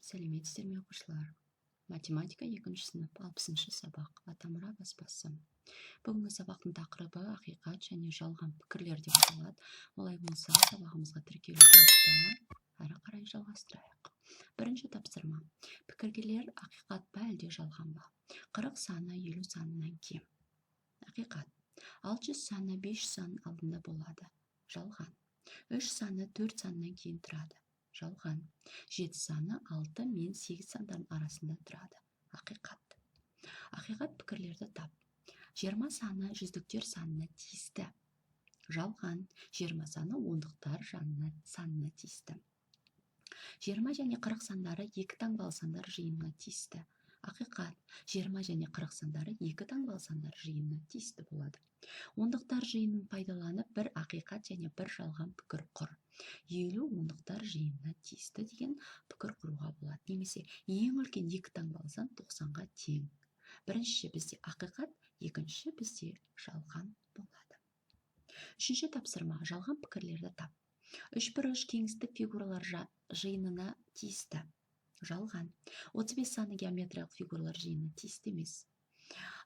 Сәлеметсіздер ме оқушылар? Математика 2 сынып 60 сабақ. Атамұра баспасы. Бүгінгі сабақтың тақырыбы ақиқат және жалған пікірлер деп аталады. Олай болса, сабағымызға тіркелуді ұмытпа, әрі қарай жалғастырайық. Бірінші тапсырма. Пікіргелер ақиқат па әлде жалған ба? 40 саны 50 санынан кем. Ақиқат. 600 саны 500 сан алдында болады. Жалған. 3 саны 4 санынан кейін тұрады. Жалған. 7 саны 6 мен 8 сандардың арасында тұрады. Ақиқат. Ақиқат пікірлерді тап. 20 саны жүздіктер санына тиісті. Жалған. 20 саны ондықтар санына тиісті. 20 және 40 сандары 2 таңбалы сандар жиынына тиісті. Ақиқат. 20 және 40 сандары 2 таңбалы сандар жиынына тиісті болады. Ондықтар жиынын пайдаланып бір ақиқат және бір жалған пікір құр. 50 ондықтар жиынына тиісті деген пікір құруға болады. Немесе ең үлкен 2 таңбалы сан 90-ға тең. Бірінші бізде ақиқат, екінші бізде жалған болады. Үшінші тапсырма. Жалған пікірлерді тап. 3×3 кеңістік фигуралар жиынына тиісті. Жалған. 35 саны геометриялық фигуралар жиынына тиісті емес.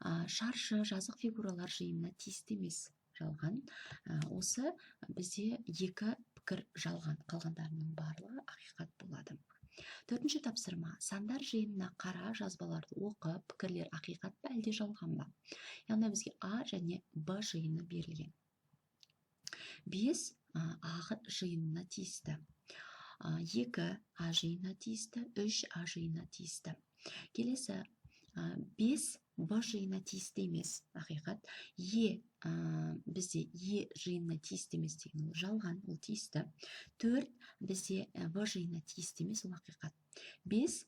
Шаршы жазық фигуралар жиынына тиісті емес. Жалған. Осы бізде 2 пікір жалған, қалғандарының барлығы ақиқат болады. Төртінші тапсырма. Сандар жиынына қара, жазбаларды оқып, пікірлер ақиқат па әлде жалған ба? Яғни бізге А және Б жиыны берілген. 5 А жиынына тиісті. 2 А жиынына тиісті, 3 А жиынына тиісті. Келесі 5 Б жиынына тиісті емес. Ақиқат. Бізде Е жиынына тиісті емес деген ол жалған, ол тиісті. 4 бізде В жиынына тиісті емес, ол ақиқат. 5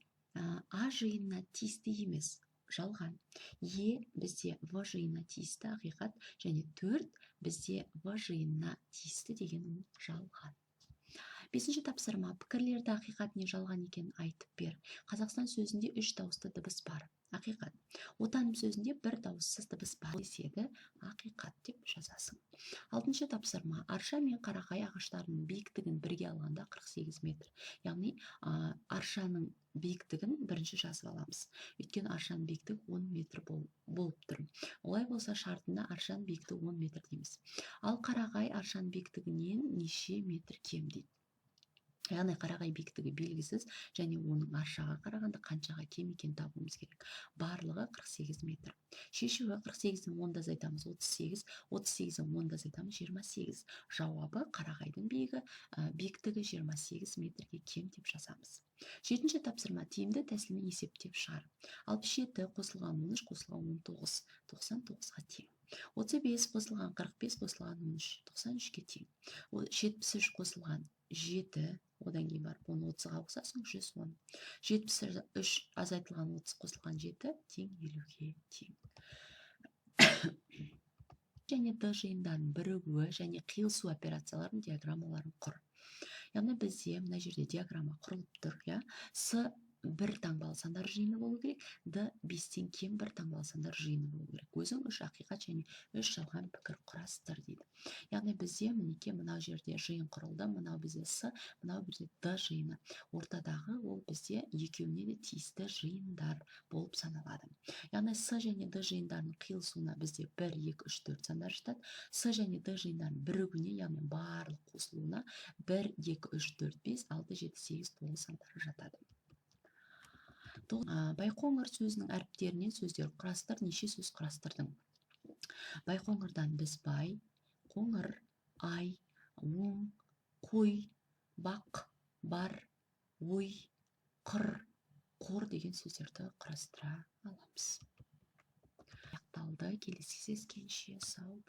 А жиынына тиісті емес. Жалған. Е бізде В жиынына тиісті, ақиқат. Және 4 бізде В жиынына тиісті деген ол жалған. Бесінші тапсырма. Пікірлерді ақиқат не жалған екенін айтып бер. Қазақстан сөзінде 3 дауысты дыбыс бар. Ақиқат. Отаным сөзінде 1 дауыссыз дыбыс бар деседі, ақиқат деп жазасың. Алтыншы тапсырма. Арша мен қарағай ағаштарының биіктігін бірге алғанда 48 метр. Яғни аршаның биіктігін бірінші жазып аламыз. Өйткені аршаның биіктігі 10 метр болып тұр. Олай болса шартында аршаның биіктігі 10 метр дейміз. Ал қарағай аршаның биіктігінен неше метр кем дейді. Яғни қарағай биіктігі белгісіз және оның аршаға қарағанда қаншаға кем екенін табуымыз керек. Барлығы 48 метр. Шешуі 48-ден 10-ды азайтамыз 38, 38-ден 10-ды азайтамыз 28. Жауабы қарағайдың биіктігі 28 метрге кем деп жазамыз. Жетінші тапсырма. Тиімді тәсілмен есептеп шығар. 67 қосылған 13 қосылған 19, 99-ға тең. 35 қосылған 45 қосылған 13, 93-ге тең. 73 қосылған 7, одан кейін барып 30-ға қосасың 110. 73 азайтылған 30 қосылған 7 тең 50-ге тең. Және Д жиындарының бірігуі және қиылысу операцияларының диаграммаларын құр. Яғни бізде мына жерде диаграмма құрылып тұр. С 1 таңбалы сандар жиыны болу керек, Д 5-тен кем 1 таңбалы сандар жиыны болу керек. Өзің 3 ақиқат және 3 жалған пікір құрастыр дейді. Яғни бізде мінеке мынау жерде жиын құрылды, мынау бізде С, мынау бізде Д жиыны. Ортадағы ол бізде екеуіне де тиісті жиындар болып саналады. Яғни С және Д жиындарының қиылысуына бізде 1, 2, 3, 4 сандар жатады. С және Д жиындарының бірігуіне, яғни барлық қосылуына 1, 2, 3, 4, 5, 6, 7, 8 толы сандары жатады. Байқоңыр сөзінің әріптерінен сөздер құрастыр, неше сөз құрастырдың? Байқоңырдан біз бай, қоңыр, ай, оң, қой, бақ, бар, ой, қыр, қор деген сөздерді құрастыра аламыз. Аяқталды. Келесі кездескенше сау